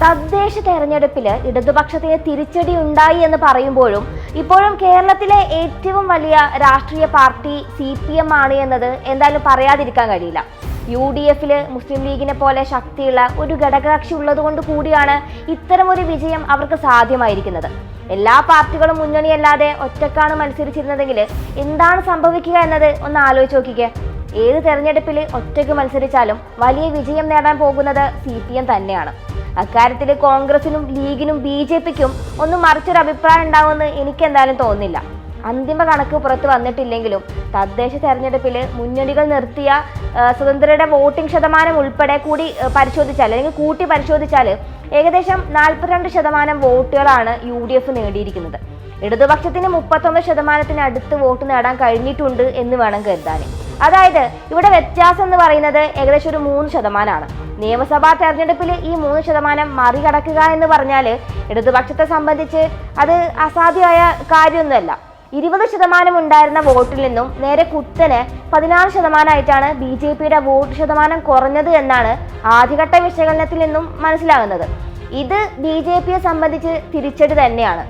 തദ്ദേശ തെരഞ്ഞെടുപ്പിൽ ഇടതുപക്ഷത്തിന് തിരിച്ചടി ഉണ്ടായി എന്ന് പറയുമ്പോഴും ഇപ്പോഴും കേരളത്തിലെ ഏറ്റവും വലിയ രാഷ്ട്രീയ പാർട്ടി CPM ആണ് എന്നത് എന്തായാലും പറയാതിരിക്കാൻ കഴിയില്ല. UDF മുസ്ലിം ലീഗിനെ പോലെ ശക്തിയുള്ള ഒരു ഘടകകക്ഷി ഉള്ളതുകൊണ്ട് കൂടിയാണ് ഇത്തരമൊരു വിജയം അവർക്ക് സാധ്യമായിരിക്കുന്നത്. എല്ലാ പാർട്ടികളും മുന്നണിയല്ലാതെ ഒറ്റക്കാണ് മത്സരിച്ചിരുന്നതെങ്കിൽ എന്താണ് സംഭവിക്കുക എന്നത് ഒന്ന് ആലോചിച്ച് നോക്കിക്കേ. ഏത് തെരഞ്ഞെടുപ്പിൽ ഒറ്റയ്ക്ക് മത്സരിച്ചാലും വലിയ വിജയം നേടാൻ പോകുന്നത് CPM തന്നെയാണ്. അക്കാര്യത്തിൽ കോൺഗ്രസിനും ലീഗിനും BJPക്കും ഒന്നും മറിച്ചൊരു അഭിപ്രായം ഉണ്ടാവുമെന്ന് എനിക്ക് എന്തായാലും തോന്നുന്നില്ല. അന്തിമ കണക്ക് പുറത്ത് വന്നിട്ടില്ലെങ്കിലും തദ്ദേശ തെരഞ്ഞെടുപ്പിൽ മുന്നണികൾ നിർത്തിയ സ്വതന്ത്രരുടെ വോട്ടിംഗ് ശതമാനം ഉൾപ്പെടെ കൂടി പരിശോധിച്ചാൽ അല്ലെങ്കിൽ കൂട്ടി പരിശോധിച്ചാൽ ഏകദേശം 42% വോട്ടുകളാണ് UDF നേടിയിരിക്കുന്നത്. ഇടതുപക്ഷത്തിന് 39% അടുത്ത് വോട്ട് നേടാൻ കഴിഞ്ഞിട്ടുണ്ട് എന്ന് വേണം കരുതാൻ. അതായത് ഇവിടെ വ്യത്യാസം എന്ന് പറയുന്നത് ഏകദേശം ഒരു 3%. നിയമസഭാ തെരഞ്ഞെടുപ്പിൽ ഈ 3% മറികടക്കുക എന്ന് പറഞ്ഞാൽ ഇടതുപക്ഷത്തെ സംബന്ധിച്ച് അത് അസാധ്യമായ കാര്യമൊന്നുമല്ല. 20% ഉണ്ടായിരുന്ന വോട്ടിൽ നിന്നും നേരെ കുത്തനെ 14% BJPയുടെ വോട്ട് ശതമാനം കുറഞ്ഞത് എന്നാണ് ആദ്യഘട്ട വിശകലനത്തിൽ നിന്നും മനസ്സിലാകുന്നത്. ഇത് BJPയെ സംബന്ധിച്ച് തിരിച്ചടി തന്നെയാണ്.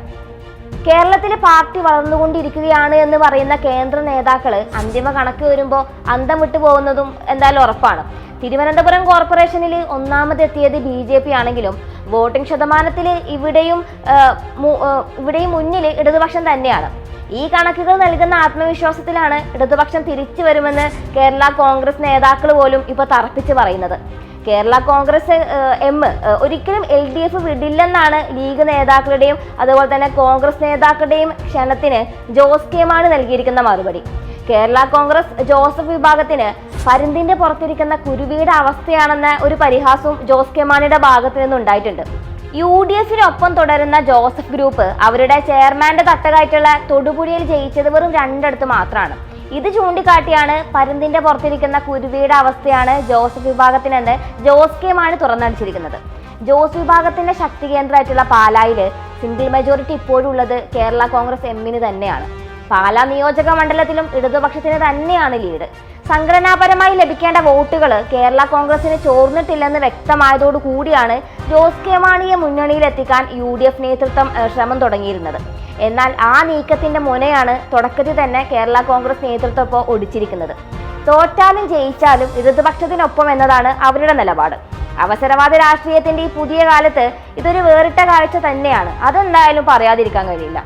കേരളത്തിലെ പാർട്ടി വളർന്നുകൊണ്ടിരിക്കുകയാണ് എന്ന് പറയുന്ന കേന്ദ്ര നേതാക്കൾ അന്തിമ കണക്ക് വരുമ്പോൾ അന്തം വിട്ടു പോകുന്നതും എന്തായാലും ഉറപ്പാണ്. തിരുവനന്തപുരം കോർപ്പറേഷനിൽ ഒന്നാമതെത്തിയത് BJP ആണെങ്കിലും വോട്ടിംഗ് ശതമാനത്തിൽ ഇവിടെയും മുന്നിൽ ഇടതുപക്ഷം തന്നെയാണ്. ഈ കണക്കുകൾ നൽകുന്ന ആത്മവിശ്വാസത്തിലാണ് ഇടതുപക്ഷം തിരിച്ചു വരുമെന്ന് കേരള കോൺഗ്രസ് നേതാക്കൾ പോലും ഇപ്പോൾ തറപ്പിച്ച് പറയുന്നത്. കേരള കോൺഗ്രസ് ഒരിക്കലും LDF വിടില്ലെന്നാണ് ലീഗ് നേതാക്കളുടെയും അതുപോലെ തന്നെ കോൺഗ്രസ് നേതാക്കളുടെയും ക്ഷണത്തിന് ജോസ് കെ മാണി നൽകിയിരിക്കുന്ന മറുപടി. കേരള കോൺഗ്രസ് ജോസഫ് വിഭാഗത്തിന് പരുന്തിന്റെ പുറത്തിരിക്കുന്ന കുരുവിയുടെ അവസ്ഥയാണെന്ന ഒരു പരിഹാസവും ജോസ് കെ മാണിയുടെ ഭാഗത്തു നിന്നുണ്ടായിട്ടുണ്ട്. UDFിനൊപ്പം തുടരുന്ന ജോസഫ് ഗ്രൂപ്പ് അവരുടെ ചെയർമാന്റെ തട്ടകായിട്ടുള്ള തൊടുപുഴയിൽ ജയിച്ചത് വെറും 2 മാത്രമാണ്. ഇത് ചൂണ്ടിക്കാട്ടിയാണ് പരുന്തിന്റെ പുറത്തിരിക്കുന്ന കുരുവിയുടെ അവസ്ഥയാണ് ജോസഫ് വിഭാഗത്തിനെന്ന് ജോസ് കെ മാണി തുറന്നടിച്ചിരിക്കുന്നത്. ജോസ് വിഭാഗത്തിന്റെ ശക്തി കേന്ദ്രമായിട്ടുള്ള പാലായിൽ സിംഗിൾ മെജോറിറ്റി ഇപ്പോഴും ഉള്ളത് കേരള കോൺഗ്രസ് എമ്മിന് തന്നെയാണ്. പാലാ നിയോജക മണ്ഡലത്തിലും ഇടതുപക്ഷത്തിന് തന്നെയാണ് ലീഡ്. സംഘടനാപരമായി ലഭിക്കേണ്ട വോട്ടുകൾ കേരള കോൺഗ്രസിന് ചോർന്നിട്ടില്ലെന്ന് വ്യക്തമായതോടു കൂടിയാണ് ജോസ് കെ മാണിയെ മുന്നണിയിലെത്തിക്കാൻ UDF നേതൃത്വം ശ്രമം തുടങ്ങിയിരുന്നത്. എന്നാൽ ആ നീക്കത്തിന്റെ മുനയാണ് തുടക്കത്തിൽ തന്നെ കേരള കോൺഗ്രസ് നേതൃത്വം ഇപ്പോൾ ഒടിച്ചിരിക്കുന്നത്. തോറ്റാലും ജയിച്ചാലും ഇടതുപക്ഷത്തിനൊപ്പം എന്നതാണ് അവരുടെ നിലപാട്. അവസരവാദ രാഷ്ട്രീയത്തിന്റെ ഈ പുതിയ കാലത്ത് ഇതൊരു വേറിട്ട കാഴ്ച തന്നെയാണ്. അതെന്തായാലും പറയാതിരിക്കാൻ കഴിയില്ല.